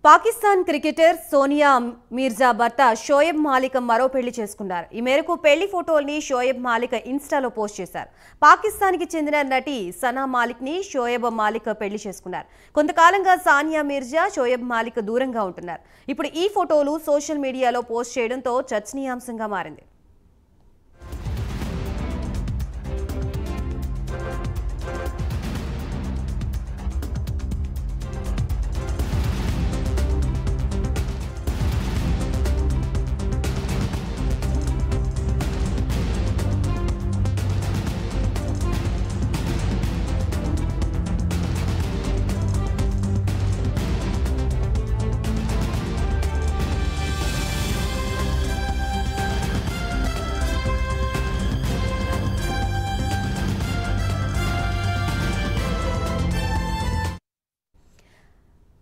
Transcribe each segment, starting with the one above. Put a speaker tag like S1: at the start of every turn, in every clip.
S1: Pakistan cricketer Sonia Mirza భర్త షోయబ్ మాలిక్ మరో పెళ్లి చేసుకున్నారు. ఈ మేరకు పెళ్లి ఫోటోల్ని షోయబ్ మాలిక్ ఇన్స్టాలో పోస్ట్ చేశారు. పాకిస్తాన్కి చెందిన నటి సనా మాలిక్ని షోయబ్ మాలిక్ పెళ్లి చేసుకున్నారు. కొంతకాలంగా సానియా మీర్జా షోయబ్ మాలిక్ దూరంగా ఉంటున్నారు. ఇప్పుడు ఈ ఫోటోలు సోషల్ మీడియాలో పోస్ట్ చేయడంతో చర్చనీయాంశంగా మారింది.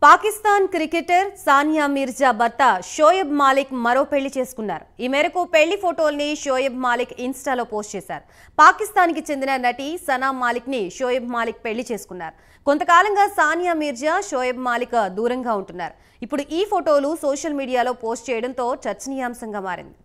S1: పాకిస్తాన్ క్రికెటర్ సానియా మీర్జా భర్త షోయబ్ మాలిక్ మరో పెళ్లి చేసుకున్నారు. ఈ మేరకు పెళ్లి ఫోటోల్ని షోయబ్ మాలిక్ ఇన్స్టాలో పోస్ట్ చేశారు. పాకిస్తాన్కి చెందిన నటి సనా మాలిక్ని షోయబ్ మాలిక్ పెళ్లి చేసుకున్నారు. కొంతకాలంగా సానియా మీర్జా షోయబ్ మాలిక్ దూరంగా ఉంటున్నారు. ఇప్పుడు ఈ ఫోటోలు సోషల్ మీడియాలో పోస్ట్ చేయడంతో చర్చనీయాంశంగా మారింది.